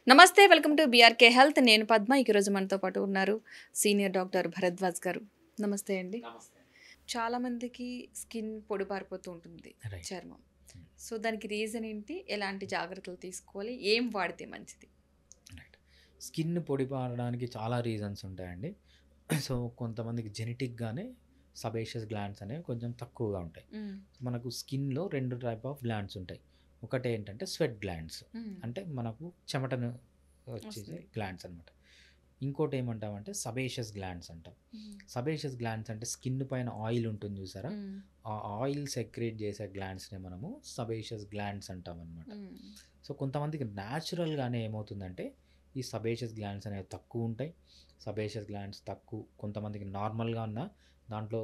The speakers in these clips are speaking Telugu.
నమస్తే, వెల్కమ్ టు బీఆర్కే హెల్త్. నేను పద్మ. ఈరోజు మనతో పాటు ఉన్నారు సీనియర్ డాక్టర్ భరద్వాజ్ గారు. నమస్తే అండి. నమస్తే. చాలామందికి స్కిన్ పొడిబారిపోతూ ఉంటుంది, రైట్. చర్మం. సో దానికి రీజన్ ఏంటి, ఎలాంటి జాగ్రత్తలు తీసుకోవాలి, ఏం వాడితే మంచిది? రైట్. స్కిన్ పొడిబారడానికి చాలా రీజన్స్ ఉంటాయండి. సో కొంతమందికి జెనెటిక్గానే సబేషియస్ గ్లాండ్స్ అనేవి కొంచెం తక్కువగా ఉంటాయి. మనకు స్కిన్లో 2 టైప్ ఆఫ్ గ్లాండ్స్ ఉంటాయి. ఒకటి ఏంటంటే స్వెట్ గ్లాండ్స్, అంటే మనకు చెమటను వచ్చేసే వస్తుంది. గ్లాండ్స్ అనమాట. ఇంకోటి ఏమంటామంటే సబేషియస్ గ్లాండ్స్ అంటాం. సబేషియస్ గ్లాండ్స్ అంటే స్కిన్ పైన ఆయిల్ ఉంటుంది చూసారా, ఆ ఆయిల్ సెక్రేట్ చేసే గ్లాండ్స్ని మనము సబేషియస్ గ్లాండ్స్ అంటాం అనమాట. సో కొంతమందికి న్యాచురల్గానే ఏమవుతుందంటే ఈ సబేషియస్ గ్లాండ్స్ అనేవి తక్కువ ఉంటాయి. సబేషియస్ గ్లాండ్స్ తక్కువ, కొంతమందికి నార్మల్గా ఉన్న దాంట్లో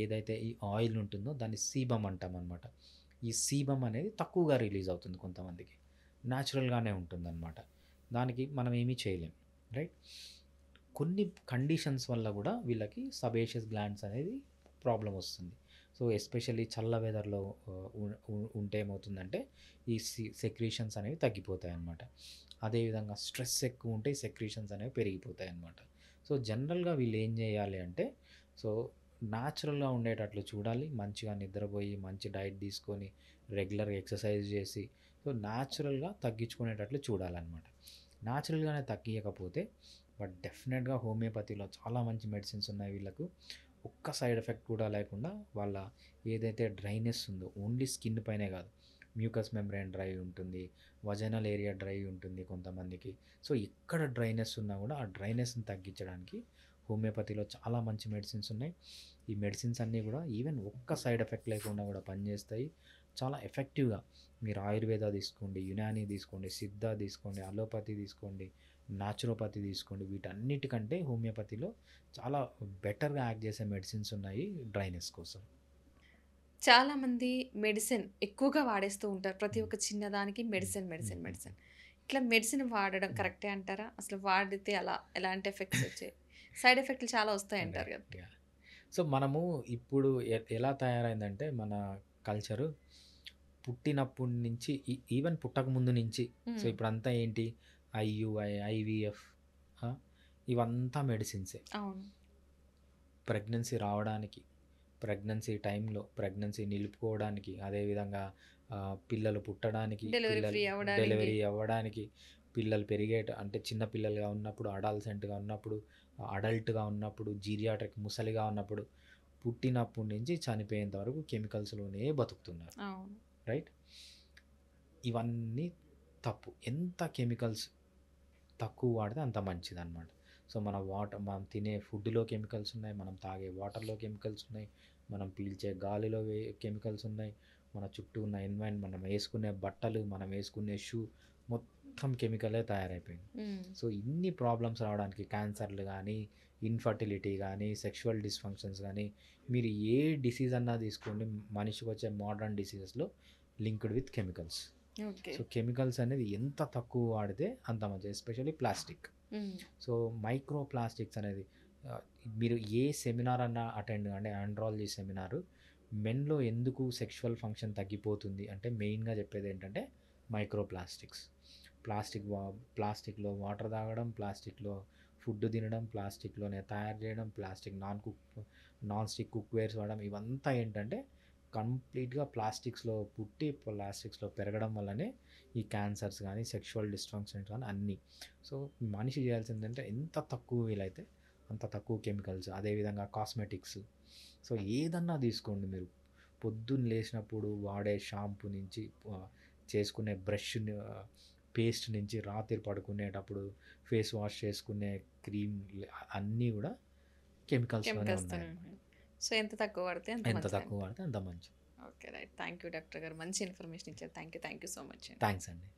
ఏదైతే ఈ ఆయిల్ ఉంటుందో దాన్ని సీబమ్ అంటాం అనమాట. ఈ సీబమ్ అనేది తక్కువగా రిలీజ్ అవుతుంది కొంతమందికి, న్యాచురల్గానే ఉంటుందన్నమాట. దానికి మనం ఏమీ చేయలేం, రైట్. కొన్ని కండిషన్స్ వల్ల కూడా వీళ్ళకి సబేషియస్ గ్లాండ్స్ అనేది ప్రాబ్లం వస్తుంది. సో ఎస్పెషల్లీ చల్ల వెదర్లో ఉంటే ఏమవుతుందంటే ఈ సెక్రీషన్స్ అనేవి తగ్గిపోతాయి అన్నమాట. అదేవిధంగా స్ట్రెస్ ఎక్కువ ఉంటే సెక్రీషన్స్ అనేవి పెరిగిపోతాయి అన్నమాట. సో జనరల్గా వీళ్ళు ఏం చేయాలి అంటే, సో న్యాచురల్గా ఉండేటట్లు చూడాలి. మంచిగా నిద్రపోయి మంచి డైట్ తీసుకొని రెగ్యులర్గా ఎక్సర్సైజ్ చేసి సో న్యాచురల్గా తగ్గించుకునేటట్లు చూడాలన్నమాట. న్యాచురల్గానే తగ్గియకపోతే బట్ డెఫినెట్గా హోమియోపతిలో చాలా మంచి మెడిసిన్స్ ఉన్నాయి వీళ్ళకు. ఒక్క సైడ్ ఎఫెక్ట్ కూడా లేకుండా వాళ్ళ ఏదైతే డ్రైనెస్ ఉందో ఓన్లీ స్కిన్ పైనే కాదు, మ్యూకస్ మెంబ్రెయిన్ డ్రై ఉంటుంది, వజనల్ ఏరియా డ్రై ఉంటుంది కొంతమందికి. సో ఎక్కడ డ్రైనెస్ ఉన్నా కూడా ఆ డ్రైనెస్ని తగ్గించడానికి హోమియోపతిలో చాలా మంచి మెడిసిన్స్ ఉన్నాయి. ఈ మెడిసిన్స్ అన్నీ కూడా ఈవెన్ ఒక్క సైడ్ ఎఫెక్ట్ లేకుండా కూడా పనిచేస్తాయి చాలా ఎఫెక్టివ్గా. మీరు ఆయుర్వేద తీసుకోండి, యునాని తీసుకోండి, సిద్ధ తీసుకోండి, అలోపతి తీసుకోండి, న్యాచురోపతి తీసుకోండి, వీటన్నిటికంటే హోమియోపతిలో చాలా బెటర్గా యాక్ట్ చేసే మెడిసిన్స్ ఉన్నాయి డ్రైనెస్ కోసం. చాలామంది మెడిసిన్ ఎక్కువగా వాడేస్తూ ఉంటారు. ప్రతి ఒక్క చిన్నదానికి మెడిసిన్ మెడిసిన్ మెడిసిన్. ఇట్లా మెడిసిన్ వాడడం కరెక్టే అంటారా? అసలు వాడితే అలా ఎలాంటి ఎఫెక్ట్స్ వచ్చాయి? సైడ్ ఎఫెక్ట్లు చాలా వస్తాయి అంటారు కదా. సో మనము ఇప్పుడు ఎలా తయారైందంటే మన కల్చరు పుట్టినప్పటి నుంచి ఈవెన్ పుట్టక ముందు నుంచి, సో ఇప్పుడంతా ఏంటి ఐయుఐ, ఐవిఎఫ్, ఇవంతా మెడిసిన్సే. అవును. ప్రెగ్నెన్సీ రావడానికి, ప్రెగ్నెన్సీ టైంలో ప్రెగ్నెన్సీ నిలుపుకోవడానికి, అదేవిధంగా పిల్లలు పుట్టడానికి, డెలివరీ అవ్వడానికి, పిల్లలు అంటే చిన్న పిల్లలుగా ఉన్నప్పుడు, అడాల్సెంట్గా ఉన్నప్పుడు, అడల్ట్గా ఉన్నప్పుడు, జీరియాట్రిక్ ముసలిగా ఉన్నప్పుడు, పుట్టినప్పటి నుంచి చనిపోయేంత వరకు కెమికల్స్లోనే బతుకుతున్నారు, రైట్. ఇవన్నీ తప్పు. ఎంత కెమికల్స్ తక్కువ వాడితే అంత మంచిది అనమాట. సో మనం తినే ఫుడ్లో కెమికల్స్ ఉన్నాయి, మనం తాగే వాటర్లో కెమికల్స్ ఉన్నాయి, మనం పీల్చే గాలిలో కెమికల్స్ ఉన్నాయి, మన చుట్టూ ఉన్న ఎన్వైరన్మెంట్, మనం వేసుకునే బట్టలు, మనం వేసుకునే షూ మొత్తం కెమికలే తయారైపోయింది. సో ఇన్ని ప్రాబ్లమ్స్ రావడానికి, క్యాన్సర్లు కానీ, ఇన్ఫర్టిలిటీ కానీ, సెక్షువల్ డిస్ఫంక్షన్స్ కానీ, మీరు ఏ డిసీజ్ అన్నా తీసుకోండి, మనిషికి వచ్చే మోడర్న్ డిసీజెస్లో linked with chemicals. So chemicals అనేది ఎంత తక్కువ వాడితే అంత మంచిది, especially plastic. So micro plastics అనేది మీరు ఏ సెమినార్ అన్నా అటెండ్ అంటే ఆండ్రాలజీ సెమినారు, మెన్లో ఎందుకు సెక్షువల్ ఫంక్షన్ తగ్గిపోతుంది అంటే మెయిన్గా చెప్పేది ఏంటంటే మైక్రో ప్లాస్టిక్స్. ప్లాస్టిక్లో వాటర్ తాగడం, ప్లాస్టిక్లో ఫుడ్ తినడం, ప్లాస్టిక్లోనే తయారు చేయడం, ప్లాస్టిక్ నాన్ స్టిక్ కుక్వేర్స్ వాడడం, ఇవంతా ఏంటంటే కంప్లీట్గా ప్లాస్టిక్స్లో పుట్టి ప్లాస్టిక్స్లో పెరగడం వల్లనే ఈ క్యాన్సర్స్ కానీ, సెక్షువల్ డిస్ఫంక్షన్స్ కానీ అన్నీ. సో మనిషి చేయాల్సింది అంటే ఎంత తక్కువ వీలైతే అంత తక్కువ కెమికల్స్. అదేవిధంగా కాస్మెటిక్స్, సో ఏదన్నా తీసుకోండి మీరు, పొద్దున్న లేచినప్పుడు వాడే షాంపూ నుంచి, చేసుకునే బ్రష్ పేస్ట్ నుంచి, రాత్రి పడుకునేటప్పుడు ఫేస్ వాష్ చేసుకునే క్రీమ్, అన్నీ కూడా కెమికల్స్లోనే ఉన్నాయి. సో ఎంత తక్కువ వాడితే అంత మంచిది. Okay, right. Thank you doctor గారు, మంచి ఇన్ఫర్మేషన్ ఇచ్చారు. Thank you so much. Thanks అండి.